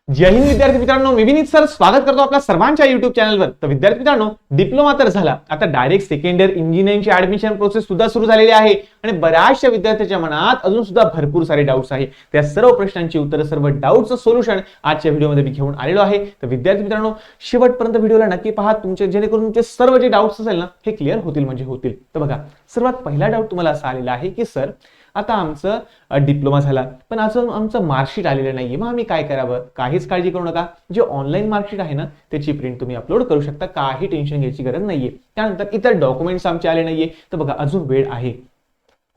जय हिंद विद्यार्थी मित्रांनो, मी विनीत सर स्वागत करतो आपल्या सर्वांच्या युट्यूब चॅनलवर। तर विद्यार्थी मित्रांनो, डिप्लोमा तर झाला, आता डायरेक्ट सेकंड इयर इंजिनिअरिंगची ऍडमिशन प्रोसेस सुद्धा सुरू झालेली आहे आणि बऱ्याचशा विद्यार्थ्यांच्या मनात अजून सुद्धा भरपूर सारे डाऊट्स आहे। त्या सर्व प्रश्नांची उत्तरे, सर्व डाऊट्सचं सोल्युशन आजच्या व्हिडिओमध्ये मी घेऊन आलेलो आहे। तर विद्यार्थी मित्रांनो, शेवटपर्यंत व्हिडिओला नक्की पहा, तुमचे जेणेकरून तुमचे सर्व जे डाऊट्स असेल ना हे क्लिअर होतील म्हणजे होतील। तर बघा, सर्वात पहिला डाऊट तुम्हाला असा आलेला आहे की सर आता आमचं डिप्लोमा झाला पण आमचं मार्कशीट आलेलं नाहीये, मग आम्ही काय करावं? काहीच काळजी करू नका, जे ऑनलाईन मार्कशीट आहे ना त्याची प्रिंट तुम्ही अपलोड करू शकता, काही टेन्शन घ्यायची गरज नाहीये। त्यानंतर इतर डॉक्युमेंट्स आमचे आले नाहीये तर बघा अजून वेळ आहे,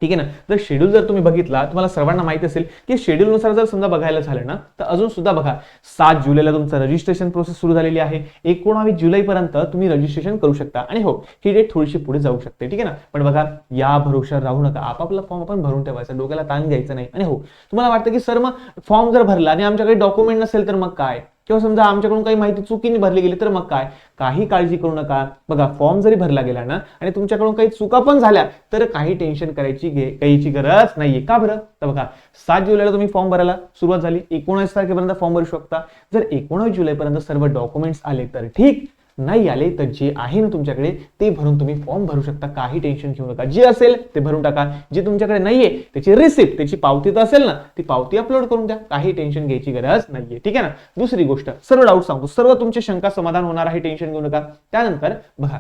ठीक आहे ना। जर शेड्यूल जर तुम्ही बघितला, तुम्हाला सर्वांना माहिती असेल की शेड्यूल नुसार जर समजा बघायला झालं ना तर अजून सुद्धा बघा 7 जुलैला तुमचं रजिस्ट्रेशन प्रोसेस सुरू झालेली आहे। 19 जुलैपर्यंत तुम्ही रजिस्ट्रेशन करू शकता आणि हो, ही डेट थोडीशी पुढे जाऊ शकते, ठीक आहे ना। पण बघा, या भरोशावर राहू नका, आपापला फॉर्म आपण भरून ठेवायचा, डोक्याला ताण घ्यायचा नाही। आणि हो, तुम्हाला वाटतं की सर मग फॉर्म जर भरला आणि आमच्याकडे डॉक्युमेंट नसेल तर मग काय, किंवा समजा आमच्याकडून काही माहिती चुकीने भरली गेली तर मग काय, काही काळजी करू नका। बघा, फॉर्म जरी भरला गेला ना आणि तुमच्याकडून काही चुका पण झाल्या तर काही टेन्शन करायची गरज नाहीये। का बरं? तर बघा, 7 जुलैला तुम्ही फॉर्म भरायला सुरुवात झाली, 19 तारखेपर्यंत फॉर्म भरू शकता। जर 19 जुलैपर्यंत सर्व डॉक्युमेंट्स आले तर ठीक, नाही आले तर जे आहे ना तुमच्याकडे ते भरून तुम्ही फॉर्म भरू शकता, काही टेन्शन घेऊ नका। जे असेल ते भरून टाका, जे तुमच्याकडे नाहीये त्याची रिसिप्ट, त्याची पावती तर असेल ना ती पावती अपलोड करून द्या, काही टेन्शन घ्यायची गरज नाहीये, ठीक आहे ना। दुसरी गोष्ट, सर्व डाऊट सांगतो, सर्व तुमचे शंका समाधान होणार आहे, टेन्शन घेऊ नका। त्यानंतर बघा,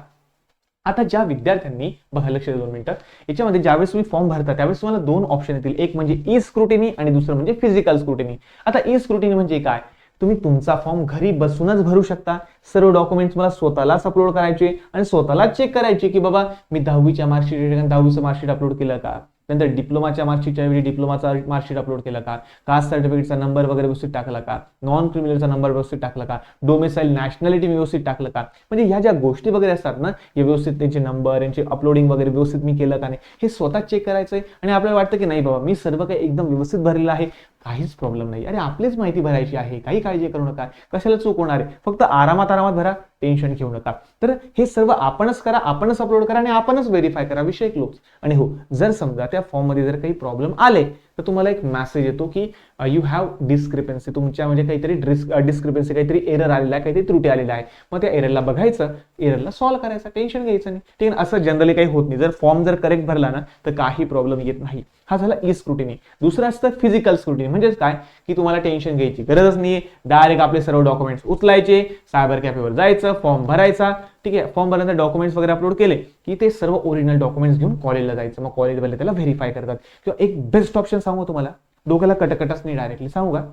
आता ज्या विद्यार्थ्यांनी, बघा लक्ष द्या 2 मिनिटं, याच्यामध्ये ज्यावेळेस तुम्ही फॉर्म भरता त्यावेळेस तुम्हाला 2 ऑप्शन येतील, एक म्हणजे ई स्क्रुटिनी आणि दुसरं म्हणजे फिजिकल स्क्रुटिनी। आता ई स्क्रुटिनी म्हणजे काय? तुम्ही तुमचा फॉर्म घरी बसूनच भरू शकता, सर्व डॉक्युमेंट्स मला स्वतःलाच अपलोड करायचे आणि स्वतःलाच चेक करायचे की बाबा मी 10वीच्या मार्कशीट, 10वीचं मार्कशीट अपलोड केलं का, नंतर डिप्लोमाच्या मार्कशीटच्या वेळी डिप्लोमाचा मार्कशीट अपलोड केला का, कास्ट सर्टिफिकेटचा नंबर वगैरे व्यवस्थित टाकला का, नॉन क्रिमिनलचा नंबर व्यवस्थित टाकला का, डोमिसाईल नॅशनॅलिटी व्यवस्थित टाकलं का, म्हणजे ह्या ज्या गोष्टी वगैरे असतात ना हे व्यवस्थित, त्यांचे नंबर, यांचे अपलोडिंग वगैरे व्यवस्थित मी केलं का नाही हे स्वतः चेक करायचंय। आणि आपल्याला वाटतं की नाही बाबा मी सर्व काही एकदम व्यवस्थित भरलेलं आहे, काहीच प्रॉब्लेम नाही, अरे आपलीच माहिती भरायची आहे, काही काळजी करू नका, कशाला चूक होणार आहे, फक्त आरामात भरा, टेन्शन घेऊ नका। तर हे सर्व आपणच करा, आपणच अपलोड करा आणि आपणच व्हेरीफाय करा, विषय क्लोज। आणि हो, जर समजा त्या फॉर्म मध्ये जर काही प्रॉब्लेम आले तर तुम्हाला एक मेसेज येतो की यू हॅव डिस्क्रिपन्सी, तुमच्या म्हणजे काहीतरी डिस्क्रिपन्सी, काहीतरी एरर आलेला आहे, काहीतरी त्रुटी आलेला आहे, मग त्या एररला बघायचं, एररला सॉल्व्ह करायचं, टेन्शन घ्यायचं नाही, ठीक आहे। असं जनरली काही होत नाही, जर फॉर्म जर करेक्ट भरला ना तर काही प्रॉब्लेम येत नाही। हा झाला ई स्क्रुटिनी। दुसरं असतं फिजिकल स्क्रुटिनी, म्हणजे काय की तुम्हाला टेन्शन घ्यायची गरजच नाहीये, डायरेक्ट आपले सर्व डॉक्युमेंट्स उचलायचे, सायबर कॅफेवर जायचं, फॉर्म भरायचा, ठीक आहे। फॉर्म भरल्यानंतर डॉक्युमेंट्स वगैरे अपलोड केले की ते सर्व ओरिजिनल डॉक्युमेंट्स घेऊन कॉलेजला जायचं, मग कॉलेजवाले त्याला व्हेरीफाय करतात। किंवा एक बेस्ट ऑप्शन सांगू तुम्हाला, डोक्याला कटकटच नाही, डायरेक्टली सांगू का,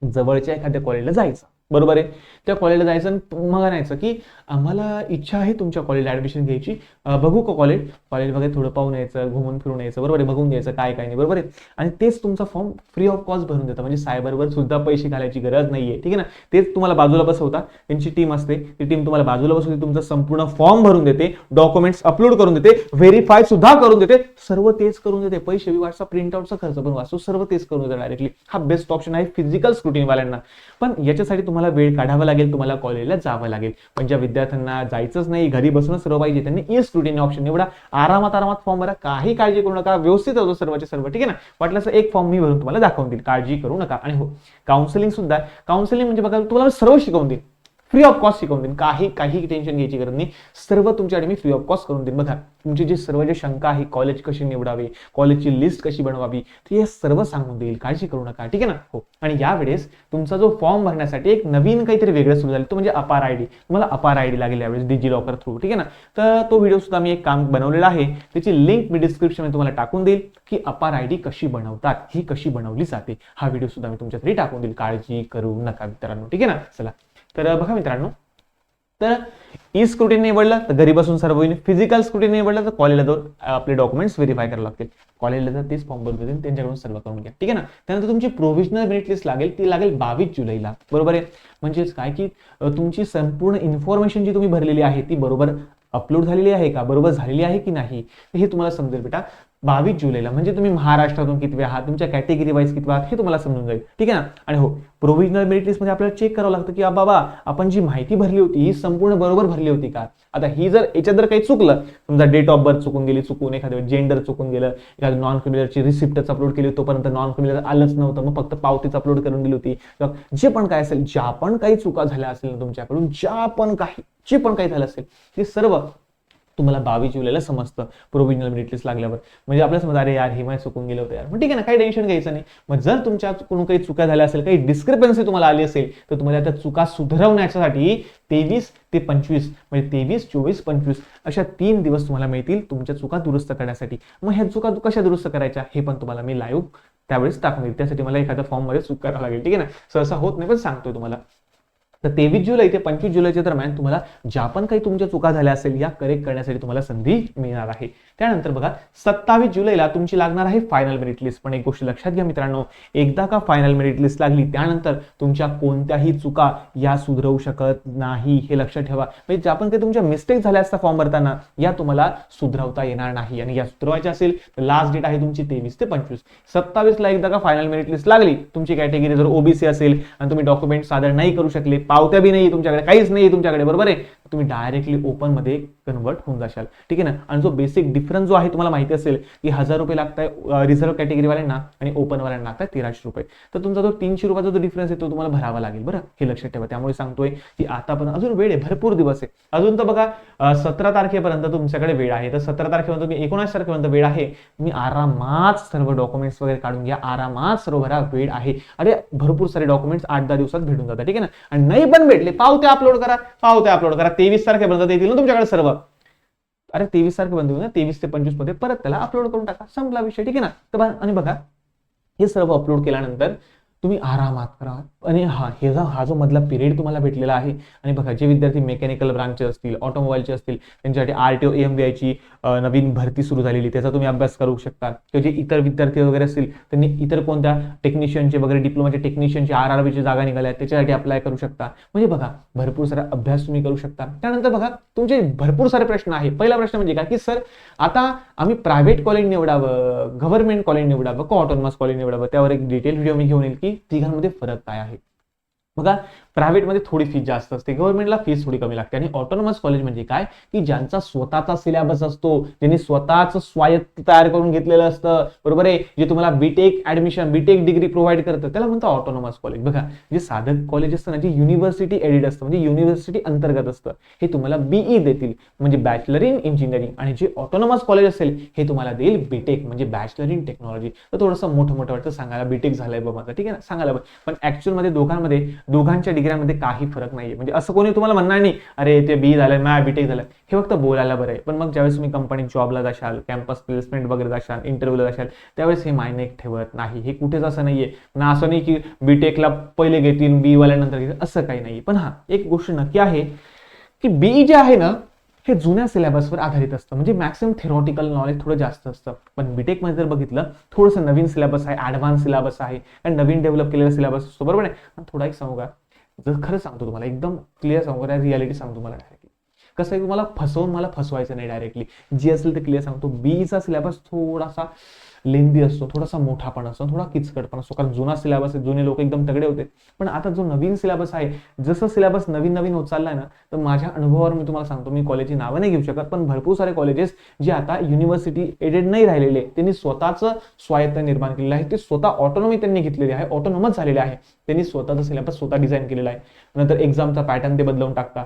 जवळच्या एखाद्या कॉलेजला जायचं, बरोबर आहे, त्या कॉलेजला जायचं आणि मग म्हणायचं की आम्हाला इच्छा आहे तुमच्या कॉलेजला ऍडमिशन घ्यायची, बघू का कॉलेज वगैरे थोडं पाहून यायचं, घुमून फिरून यायचं, बरोबर आहे, बघून घ्यायचं काय काय नाही, बरोबर आहे। आणि तेच तुमचा फॉर्म फ्री ऑफ कॉस्ट भरून देतं, म्हणजे सायबरवर सुद्धा पैसे घालायची गरज नाहीये, ठीक आहे ना। तेच तुम्हाला बाजूला बसवता, त्यांची टीम असते, ती टीम तुम्हाला बाजूला बसवते, तुमचा संपूर्ण फॉर्म भरून देते, डॉक्युमेंट्स अपलोड करून देते, व्हेरीफाय सुद्धा करून देते, सर्व तेच करून देते, पैसे बी वाचता, प्रिंटआउटचा खर्च पण वाचतो, सर्व तेच करून देते डायरेक्टली। हा बेस्ट ऑप्शन आहे फिजिकल स्क्रुटिनी वाल्यांना। पण याच्यासाठी तुम्हाला वेळ काढावा लागेल, तुम्हाला कॉलेजला जावं लागेल। पण ज्या विद्यार्थ्यांना जायचंच नाही, घरी बसूनच सर्व पाहिजे, त्यांनी ई स्क्रुटिनी ऑप्शन निवडा, आरामात फॉर्म भरा, काही काळजी करू नका, व्यवस्थित होतो सर्वचे सर्व, ठीक आहे ना। वाटलं एक फॉर्म मी भरून तुम्हाला दाखवून देईल, काळजी करू नका। आणि हो, काउन्सिलिंग सुद्धा, काउन्सिलिंग म्हणजे बघा तुम्हाला सर्व शिकवून देईल, फ्री ऑफ कॉस्ट शिकवून देईन, काही टेन्शन घ्यायची गरज नाही, सर्व तुमच्याकडे मी फ्री ऑफ कॉस्ट करून देईन। बघा, तुमची जे सर्व जे शंका आहे, कॉलेज कशी निवडावे, कॉलेजची लिस्ट कशी बनवावी, ते सर्व सांगून देईल, काळजी करू नका, ठीक आहे ना। हो, आणि यावेळेस तुमचा जो फॉर्म भरण्यासाठी एक नवीन काहीतरी वेगळं सुरू झालं, तो म्हणजे अपार आयडी, तुम्हाला अपार आयडी लागेल यावेळेस डिजी लॉकर थ्रू, ठीक आहे ना। तर तो व्हिडिओ सुद्धा मी एक काम बनवलेला आहे, त्याची लिंक मी डिस्क्रिप्शन मध्ये तुम्हाला टाकून देईल की अपार आयडी कशी बनवतात, ही कशी बनवली जाते, हा व्हिडिओ सुद्धा मी तुमच्यासाठी टाकून देईल, काळजी करू नका मित्रांनो, ठीक आहे ना। चला, तर बघा मित्रांनो, तर ई स्क्रुटिनी निवडलं तर घरी बसून सर्व होईल, फिजिकल स्क्रुटिनी निवडलं तर कॉलेजला जाऊन आपले डॉक्युमेंट्स व्हेरीफाय करावे लागतील, कॉलेजला जर तेच फॉर्म भरून देतील, त्यांच्याकडून सर्व करून घ्या, ठीक आहे ना। त्यानंतर तुमची प्रोव्हिजनल मेरिट लिस्ट लागेल, ती लागेल 22 जुलैला, बरोबर आहे। म्हणजेच काय की तुमची संपूर्ण इन्फॉर्मेशन जी तुम्ही भरलेली आहे ती बरोबर अपलोड झालेली आहे का, बरोबर झालेली आहे की नाही, हे तुम्हाला समजेल बेटा। 22 जुलैला, म्हणजे तुम्ही महाराष्ट्रातून कितवे आहात, तुमच्या कॅटेगरी वाईज कितवे आहात हे तुम्हाला समजून जाईल, ठीक आहे ना. आणि हो, प्रोव्हिजनल मेरिट लिस्ट मध्ये आपल्याला चेक करावं लागतं की बाबा आपण जी माहिती भरली होती ही संपूर्ण बरोबर भरली होती का. आता ही जर याच्यात जर काही चुकलं, समजा डेट ऑफ बर्थ चुकून गेली, चुकून एखाद्या जेंडर चुकून गेलं, एखाद्या नॉन क्रिमिनलची रिसिप्टच अपलोड केली, तोपर्यंत नॉन क्रिमिनल आलंच नव्हतं, मग फक्त पावतीच अपलोड करून दिली होती, जे पण काय असेल, ज्या पण काही चुका झाल्या असेल तुमच्याकडून, जे पण काही झालं असेल ते सर्व तुम्हाला 22 जुलैला समजतं प्रोव्हिजनल मेरिट लिस्ट लागल्यावर. म्हणजे आपल्याला समजा अरे यार हे माझं चुकून गेलं होतं यार, मग ठीक आहे ना, काही टेन्शन घ्यायचं नाही. मग जर तुमच्याकडून काही चुका झाल्या असेल, काही डिस्क्रिपन्सी तुम्हाला आली असेल, तर तुम्हाला त्या चुका सुधारवण्यासाठी 23 ते 25 म्हणजे 23, 24, 25 अशा 3 दिवस तुम्हाला मिळतील तुमच्या चुका दुरुस्त करण्यासाठी. मग ह्या चुका कशा दुरुस्त करायच्या हे पण तुम्हाला मी लाईव्ह त्यावेळेस टाकून देईल. त्यासाठी मला एखाद्या फॉर्म मध्ये चूक करावं लागेल, ठीक आहे ना, सहसा होत नाही पण सांगतोय तुम्हाला. तर 23 जुलै ते 25 जुलैच्या दरम्यान तुम्हाला ज्या पण काही तुमच्या चुका झाल्या असेल या करेक्ट करण्यासाठी तुम्हाला संधी मिळणार आहे. त्यानंतर बघा 27 जुलैला तुमची लागणार आहे फायनल मेरिट लिस्ट. पण एक गोष्ट लक्षात घ्या मित्रांनो, एकदा का फायनल मेरिट लिस्ट लागली त्यानंतर तुमच्या कोणत्याही चुका या सुधरवू शकत नाही, हे लक्षात ठेवा. म्हणजे ज्या पण काही तुमच्या मिस्टेक झाल्या असतात फॉर्म भरताना या तुम्हाला सुधरवता येणार नाही, आणि या सुधरवायच्या असेल तर लास्ट डेट आहे तुमची 23 ते 25. 27 ला एकदा का फायनल मेरिट लिस्ट लागली, तुमची कॅटेगरी जर ओबीसी असेल आणि तुम्ही डॉक्युमेंट सादर नाही करू शकले, पावत्या बी नाही तुमच्याकडे, काहीच नाही तुमच्याकडे, बरोबर आहे, तुम्ही डायरेक्टली ओपन मध्ये कन्वर्ट होऊन जाशाल, ठीक आहे ना. आणि जो बेसिक डिफरन्स जो आहे तुम्हाला माहिती असेल की 1000 रुपये लागताय रिझर्व्ह कॅटेगरी वाल्यांना आणि ओपन वाल्यांना लागतात 1300 रुपये. तर तुमचा जो 300 रुपयाचा जो डिफरन्स आहे तो तुम्हाला भरावा लागेल, बरं, हे लक्षात ठेवा. त्यामुळे सांगतोय की आता पण अजून वेळ आहे, भरपूर दिवस आहे अजून. तर बघा 17 तारखेपर्यंत तुमच्याकडे वेळ आहे. तर 17 तारखेपर्यंत तुम्ही 19 तारखेपर्यंत वेळ आहे, तुम्ही आरामात सर्व डॉक्युमेंट्स वगैरे काढून घ्या, आरामात सर्व भरा, वेळ आहे. अरे भरपूर सारे डॉक्युमेंट्स 8-10 दिवसात भेटून जातात, ठीक आहे ना. आणि नाही पण भेटले, पावत्या अपलोड करा, 23 तारखेपर्यंत येतील ना तुमच्याकडे सर्व. अरे 23 तारखेपर्यंत येऊ ना, 23 ते 25 मध्ये परत त्याला अपलोड करून टाका, संपला विषय, ठीक आहे ना. तर आणि बघा हे सर्व अपलोड केल्यानंतर तुम्ही आरामात करा. आणि हा जो मधला पिरियड तुम्हाला भेटलेला आहे, आणि बघा जे विद्यार्थी मेकॅनिकल ब्रांचचे असतील, ऑटोमोबाईलचे असतील, त्यांच्यासाठी आरटीओ एएमव्हीआयची नवीन भरती सुरू झालेली, त्याचा तुम्ही अभ्यास करू शकता. किंवा जे इतर विद्यार्थी वगैरे असतील त्यांनी इतर कोणत्या टेक्निशियनचे वगैरे डिप्लोमाचे टेक्निशियनचे आरआरबीची जागा निघाल्या त्याच्यासाठी अप्लाय करू शकता. म्हणजे बघा भरपूर सारा अभ्यास तुम्ही करू शकता. त्यानंतर बघा तुमचे भरपूर सारे प्रश्न आहे. पहिला प्रश्न म्हणजे काय की सर आता आम्ही प्रायव्हेट कॉलेज निवडावं, गव्हर्नमेंट कॉलेज निवडावं का ऑटोनॉमस कॉलेज निवडावं, त्यावर एक डिटेल व्हिडिओ मी घेऊन येईल की तिघांमध्ये फरक काय आहे. बघा प्रायव्हेट मध्ये थोडी फीस जास्त असते, गव्हर्नमेंटला फीस थोडी कमी लागते. आणि ऑटोनॉमस कॉलेज म्हणजे काय की ज्यांचा स्वतःचा सिलेबस असतो, ज्यांनी स्वतःच स्वायत्त तयार करून घेतलेलं असतं, बरोबर आहे, जे तुम्हाला B tech admission B tech degree provide करतं त्याला म्हणतात ऑटोनॉमस कॉलेज. बघा जे साधं कॉलेज असतं ना, जे युनिव्हर्सिटी एडेड असतं म्हणजे युनिव्हर्सिटी अंतर्गत असतं, हे तुम्हाला बीई देतील म्हणजे बॅचलर इन इंजिनिअरिंग. आणि जे ऑटोनॉमस कॉलेज असेल हे तुम्हाला देईल बीटेक म्हणजे बॅचलर इन टेक्नॉलॉजी. तर थोडंसं मोठं वाटतं सांगायला, बीटेक झालंय बघ माझं, ठीक आहे ना, सांगायला. पण ऍक्च्युअल मध्ये दोघांच्या डिग्र्यांमध्ये काही फरक नाहीये. म्हणजे असं कोणी तुम्हाला म्हणणार नाही अरे ते बी झालंय माझ्या बीटेक झालंय, हे फक्त बोलायला बरं आहे. पण मग ज्यावेळेस तुम्ही कंपनीत जॉबला जाशाल, कॅम्पस प्लेसमेंट वगैरे जाशाल, इंटरव्ह्यूला जाशाल, त्यावेळेस हे मायने ठेवत नाही. हे कुठेच असं नाहीये ना, असं नाही की बीटेकला पहिले घेतील बी वाल्यानंतर घेतील, असं काही नाही. पण एक गोष्ट नक्की आहे की बी जे आहे ना हे जुन्या सिलेबसवर आधारित असतं, म्हणजे मॅक्सिमम थेरॉटिकल नॉलेज थोडं जास्त असतं. पण बीटेक मध्ये जर बघितलं थोडंसं नवीन सिलेबस आहे, ऍडव्हान्स सिलेबस आहे आणि नवीन डेव्हलप केलेला सिलेबस असतो, बरोबर आहे. थोडा एक सांगू का, जर खरं सांगतो तुम्हाला, एकदम क्लिअर सांगू का, रियालिटी सांगतो तुम्हाला डायरेक्टली. कसं आहे तुम्हाला फसवून मला फसवायचं नाही, डायरेक्टली जे असेल ते क्लिअर सांगतो. बीचा सिलेबस थोडासा लेंदी असतो, थोडासा मोठा पण असतो, थोडा किचकट पण असतो, कारण जुना सिलेबस आहे, जुने लोक एकदम तगडे होते. पण आता जो नवीन सिलेबस आहे, जसं सिलेबस नवीन होत चाललाय ना, तर माझ्या अनुभवावर मी तुम्हाला सांगतो, मी कॉलेजची नावं नाही घेऊ शकत, पण भरपूर सारे कॉलेजेस जे आता युनिव्हर्सिटी एडेड नाही राहिलेले, त्यांनी स्वतःच स्वायत्त निर्माण केलेलं आहे, ते स्वतः ऑटोनॉमी त्यांनी घेतलेली आहे, ऑटोनॉमस झालेले आहे, त्यांनी स्वतःचा सिलेबस स्वतः डिझाईन केलेला आहे. नंतर एक्झामचा पॅटर्न ते बदलवून टाकतात.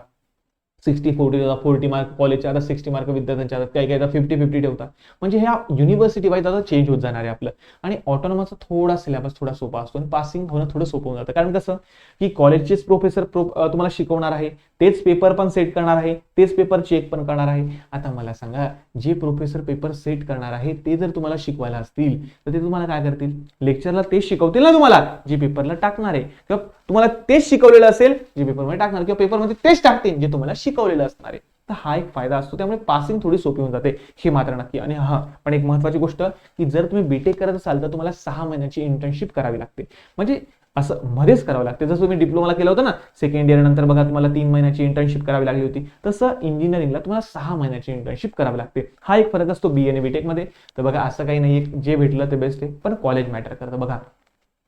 60-40 मार्क कॉलेजचे आता 60 मार्क विद्यार्थ्यांच्या काही आता 50-50 ठेवतात. म्हणजे ह्या युनिव्हर्सिटी वाईज आता चेंज होत जाणार आहे आपलं. आणि ऑटोनॉमसचा थोडा सिलेबस थोडा सोपा असतो आणि पासिंग होणं थोडं सोपं होऊन जातं. कारण कसं की कॉलेजचेच प्रोफेसर तुम्हाला शिकवणार आहे, तेच पेपर पण सेट करणार आहे, तेच पेपर चेक पण करणार आहे. आता मला सांगा, जे प्रोफेसर पेपर सेट करणार आहे ते जर तुम्हाला शिकवायला असतील तर ते तुम्हाला काय करतील, लेक्चरला तेच शिकवतील ना तुम्हाला जे पेपरला टाकणार आहे, किंवा तुम्हाला तेच शिकवलेलं असेल जे पेपरमध्ये टाकणार, किंवा पेपरमध्ये तेच टाकतील जे तुम्हाला शिकवलेलं असणार आहे. तर हा एक फायदा असतो, त्यामुळे पासिंग थोडी सोपी होऊन जाते, हे मात्र नक्की. आणि पण एक महत्वाची गोष्ट की जर तुम्ही बीटेक करत असाल तर तुम्हाला 6 महिन्याची इंटर्नशिप करावी लागते. म्हणजे असं मध्येच करावं लागते. जसं तुम्ही डिप्लोमाला केलं होतं ना, सेकंड इयर नंतर बघा तुम्हाला 3 महिन्याची इंटर्नशिप करावी लागली होती, तसं इंजिनिअरिंगला तुम्हाला 6 महिन्याची इंटर्नशिप करावी लागते. हा एक फरक असतो बी आणि बीटेक मध्ये. तर बघा असं काही नाही, जे भेटलं ते बेस्ट आहे, पण कॉलेज मॅटर करतं. बघा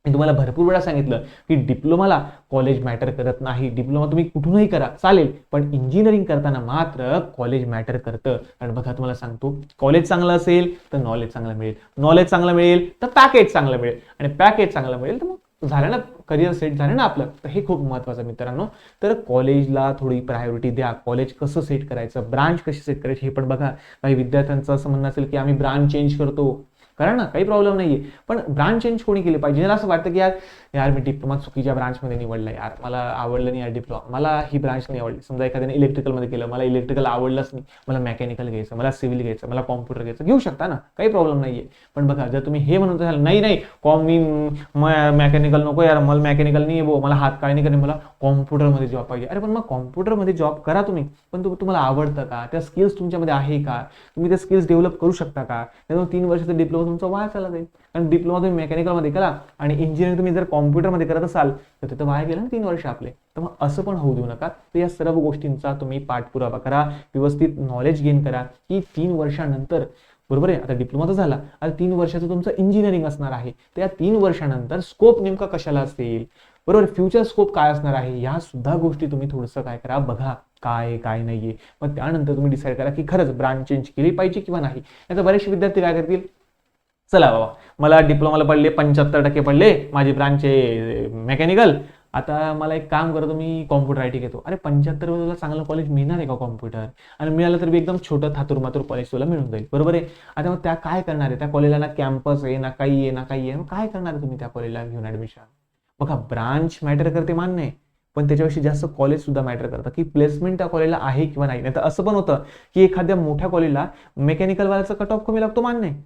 मी तुम्हाला भरपूर वेळा सांगितलं की डिप्लोमाला कॉलेज मॅटर करत नाही. डिप्लोमा तुम्ही कुठूनही करा चालेल, पण इंजिनिअरिंग करताना मात्र कॉलेज मॅटर करतं. कारण बघा तुम्हाला सांगतो, कॉलेज चांगलं असेल तर नॉलेज चांगलं मिळेल, नॉलेज चांगलं मिळेल तर पॅकेज चांगलं मिळेल, आणि पॅकेज चांगलं मिळेल तर मग झालं ना, करिअर सेट झालं ना आपलं. तर हे खूप महत्त्वाचं मित्रांनो. तर कॉलेजला थोडी प्रायोरिटी द्या. कॉलेज कसं सेट करायचं, ब्रांच कशी सेट करायची हे पण बघा. काही विद्यार्थ्यांचं असं म्हणणं असेल की आम्ही ब्रांच चेंज करतो, करा ना, काही प्रॉब्लेम नाहीये, पण ब्रांच चेंज कोणी केली पाहिजे. ज्याला असं वाटतं की यार यार मी डिप्लोमा चुकीच्या ब्रांचमध्ये निवडलं, यार मला आवडलं नाही यार डिप्लोमा, मला ही ब्रांच नाही आवडली. समजा एखाद्याने इलेक्ट्रिकलमध्ये केलं, मला इलेक्ट्रिकल आवडलंच नाही, मला मेकॅनिकल घ्यायचं, मला सिव्हिल घ्यायचं, मला कॉम्प्युटर घ्यायचं, घेऊ शकता ना, काही प्रॉब्लेम नाहीये. पण बघा जर तुम्ही हे म्हणत असाल नाही नाही मी मेकॅनिकल नको यार, मला मेकॅनिकल नाही आहे, मला हात काय नाही करणे, मला कॉम्प्युटरमध्ये जॉब पाहिजे. अरे पण मग कॉम्प्युटरमध्ये जॉब करा तुम्ही, पण तुम्हाला आवडतं का, त्या स्किल्स तुमच्यामध्ये आहे का, तुम्ही त्या स्किल्स डेव्हलप करू शकता का. त्यामुळे 3 वर्षाचा डिप्लोमा तुमचा वाया चालला जाईल. कारण डिप्लोमा तुम्ही मेकॅनिकलमध्ये करा आणि इंजिनिअरिंग तुम्ही जर कॉम्प्युटरमध्ये करत असाल तर तिथं वाया गेलं ना 3 वर्ष आपले. तर मग असं पण होऊ देऊ नका. तर या सर्व गोष्टींचा तुम्ही पाठपुरावा करा, व्यवस्थित नॉलेज गेन करा की 3 वर्षानंतर, बरोबर आहे, आता डिप्लोमा तर झाला, आता 3 वर्षाचं तुमचं इंजिनिअरिंग असणार आहे. तर या 3 वर्षानंतर स्कोप नेमका कशाला असेल, बरोबर, फ्युचर स्कोप काय असणार आहे, या सुद्धा गोष्टी तुम्ही थोडंसं काय करा, बघा काय काय नाहीये. मग त्यानंतर तुम्ही डिसाईड करा की खरंच ब्रांच चेंज केली पाहिजे किंवा नाही. आता बरेचसे विद्यार्थी काय करतील, चला बाबा मला डिप्लोमाला पडले 75% पडले, माझी ब्रांच आहे मेकॅनिकल, आता मला एक काम करतो, मी कॉम्प्युटर आय टी घेतो. अरे 75 तुला चांगलं कॉलेज मिळणार आहे का कॉम्प्युटर, आणि मिळालं तर एकदम छोटं थातुरमातुर कॉलेज तुला मिळून जाईल, बरोबर आहे. आता मग त्या काय करणार आहे, त्या कॉलेजला ना कॅम्पस आहे ना काही आहे ना काही आहे, मग काय करणार आहे तुम्ही त्या कॉलेजला घेऊन ऍडमिशन. बघा ब्रांच मॅटर करते मान्य आहे, पण त्याच्यापेक्षा जास्त कॉलेज सुद्धा मॅटर करतं की प्लेसमेंट त्या कॉलेजला आहे किंवा नाही. तर असं पण होतं की एखाद्या मोठ्या कॉलेजला मेकॅनिकलवाल्याचा कट ऑफ कमी लागतो मान्य आहे,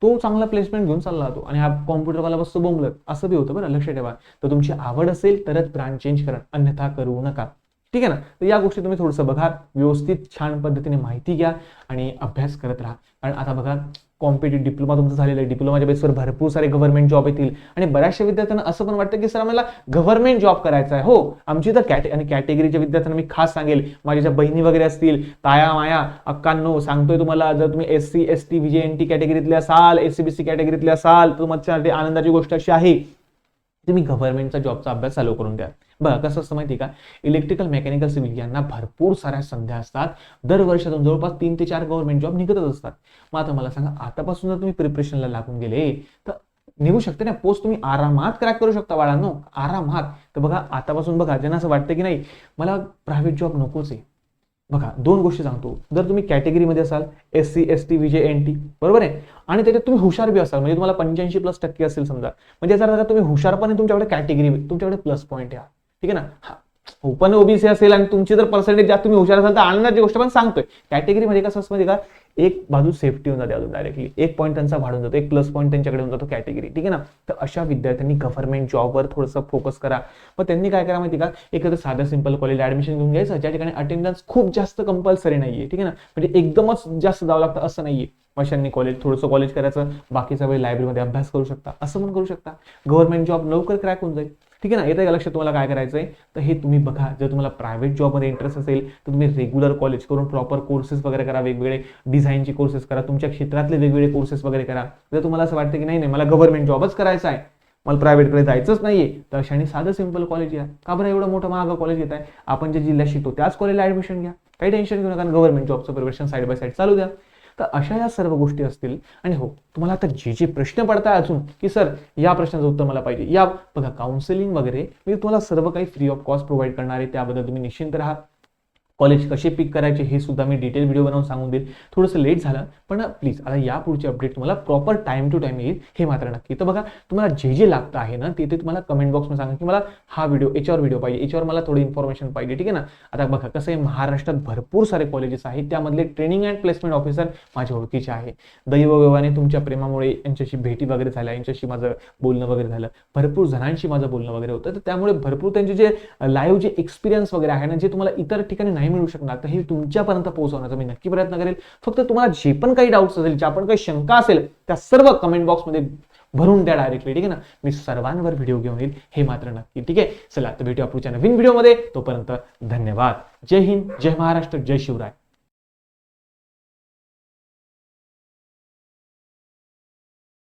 तो चांगला प्लेसमेंट घेऊन चालला जातो, आणि हा कॉम्प्युटरवाला बसतो बोंबलत, असं बी होतं बरं, लक्ष ठेवा. तर तुमची आवड असेल तरच ब्रांच चेंज करा, अन्यथा करू नका, ठीक आहे ना. तर या गोष्टी तुम्ही थोडंसं बघा, व्यवस्थित छान पद्धतीने माहिती घ्या आणि अभ्यास करत राहा. कारण आता बघा कॉम्पिटेटिव्ह डिप्लोमा तुमचं झालेलं आहे, डिप्लोमाच्या बेसवर भरपूर सारे गव्हर्नमेंट जॉब येतील, आणि बऱ्याचशा विद्यार्थ्यांना असं पण वाटतं की सर आम्हाला गव्हर्नमेंट जॉब करायचा आहे. हो, आमची तर कॅटेगरीच्या विद्यार्थ्यांना मी खास सांगेल, माझ्या ज्या बहिणी वगैरे असतील, ताया माया अक्कांनो सांगतोय तुम्हाला, जर तुम्ही SC ST VJNT कॅटेगरीतले असाल, SC BC कॅटेगरीतले असाल, तर तुमच्यासाठी आनंदाची गोष्ट अशी आहे, तुम्ही गव्हर्नमेंटचा जॉबचा अभ्यास चालू करून द्या. बघा कसं असतं माहिती का, इलेक्ट्रिकल मेकॅनिकल सिव्हिल यांना भरपूर साऱ्या संध्या असतात, दरवर्षातून जवळपास 3 ते 4 गव्हर्नमेंट जॉब निघतच असतात. मग आता मला सांगा, आतापासून जर तुम्ही प्रिपरेशनला लागून गेले तर निघू शकते ना पोस्ट, तुम्ही आरामात क्रॅक करू शकता बाळांनो, आरामात. तर बघा आतापासून बघा, ज्यांना असं वाटतं की नाही मला प्रायव्हेट जॉब नकोच आहे, बघा 2 गोष्टी सांगतो. जर तुम्ही कॅटेगरीमध्ये असाल SC ST VJNT, बरोबर आहे, आणि त्याच्यात तुम्ही हुशार बी असाल, म्हणजे तुम्हाला 85+ असेल समजा, म्हणजे याचा तुम्ही हुशारपणे तुमच्याकडे कॅटेगरी, तुमच्याकडे प्लस पॉईंट आहे, ठीक आहे ना. ओपन OBC असेल आणि तुमची जर पर्सेंटेज जास्त, तुम्ही हुशार असाल तर आनंदाची गोष्ट, पण सांगतोय कॅटेगरीमध्ये कसं असतं माहिती का, एक बाजू सेफ्टी होऊन जाते अजून डायरेक्टली, एक पॉईंट त्यांचा वाढून जातो, एक प्लस पॉईंट त्यांच्याकडे होऊन जातो कॅटेगरी, ठीक आहे ना. तर अशा विद्यार्थ्यांनी गव्हर्नमेंट जॉबवर थोडंसं फोकस करा. मग त्यांनी काय करा माहिती का, एखादं साधं सिंपल कॉलेज ऍडमिशन घेऊन घ्यायचं, ज्या ठिकाणी अटेंडन्स खूप जास्त कंपल्सरी नाहीये, ठीक आहे ना, म्हणजे एकदमच जास्त जावं लागतं असं नाहीये. वर्षांनी थोडंसं कॉलेज करायचं, बाकीचा वेळ लायब्ररीमध्ये अभ्यास करू शकता, असं पण करू शकता. गव्हर्नमेंट जॉब लवकर क्रॅक होऊन जाईल, ठीक आहे ना. येतं का लक्षात तुम्हाला काय करायचंय, तर हे तुम्ही बघा. जर तुम्हाला प्रायव्हेट जॉबमध्ये इंटरेस्ट असेल तर तुम्ही रेग्युलर कॉलेज करून प्रॉपर कोर्सेस वगैरे करा, वेगवेगळे डिझाईनचे कोर्सेस करा, तुमच्या क्षेत्रातले वेगवेगळे कोर्सेस वगैरे करा. जर तुम्हाला असं वाटतं की नाही नाही मला गव्हर्नमेंट जॉबच करायचा आहे, मला प्रायव्हेटकडे जायचंच नाहीये, तर अशाने साधं सिंपल कॉलेज घ्या. का बरं एवढं मोठं महाग कॉलेज घेताय, आपण जे जिल्ह्यात शिकतो त्याच कॉलेजला ऍडमिशन घ्या, काही टेन्शन घेऊ नका, गव्हर्नमेंट जॉबचं प्रिपरेशन साईड बाय साईड चालू द्या. तर अशा या सर्व गोष्टी असतील. आणि हो, तुम्हाला आता जे जे प्रश्न पडताय अजून की सर या प्रश्नाचं उत्तर मला पाहिजे, या बघा काउन्सिलिंग वगैरे मी तुम्हाला सर्व काही फ्री ऑफ कॉस्ट प्रोव्हाइड करणार आहे, त्याबद्दल तुम्ही निश्चिंत राहा. कॉलेज कसे पिक करायचे हे सुद्धा मी डिटेल व्हिडिओ बनवून सांगून देईल. थोडंसं लेट झालं पण प्लीज आता या पुढचे अपडेट तुम्हाला प्रॉपर टाइम टू टाइम येईल, हे मात्र नक्की. तर बघा तुम्हाला जे जे लागतं आहे ना ते तुम्हाला कमेंट बॉक्समध्ये सांगा की मला हा व्हिडिओ याच्यावर व्हिडिओ पाहिजे, याच्यावर मला थोडी इन्फॉर्मेशन पाहिजे, ठीक आहे ना. आता बघा कसं आहे, महाराष्ट्रात भरपूर सारे कॉलेजेस आहेत, त्यामधले ट्रेनिंग अँड प्लेसमेंट ऑफिसर माझ्या ओळखीचे आहे. दैवयोगाने तुमच्या प्रेमामुळे यांच्याशी भेटी वगैरे झाल्या, यांच्याशी माझं बोलणं वगैरे झालं, भरपूर जणांशी माझं बोलणं वगैरे होतं. तर त्यामुळे भरपूर त्यांचे जे लाईव्ह जे एक्सपिरियन्स वगैरे आहे ना, जे तुम्हाला इतर ठिकाणी नाही मिळू शकणार, तर हे तुमच्यापर्यंत पोहोचवण्याचा मी नक्की प्रयत्न करेल. फक्त तुम्हाला जे पण काही डाऊट्स असेल, ज्या पण काही शंका असेल, त्या सर्व कमेंट बॉक्समध्ये भरून द्या डायरेक्टली, ठीक आहे ना. मी सर्वांवर व्हिडिओ घेऊन येईल हे मात्र नक्की, ठीक आहे. चला तर भेटूया पुढच्या नवीन व्हिडिओमध्ये. तोपर्यंत धन्यवाद. जय हिंद, जय महाराष्ट्र, जय शिवराय.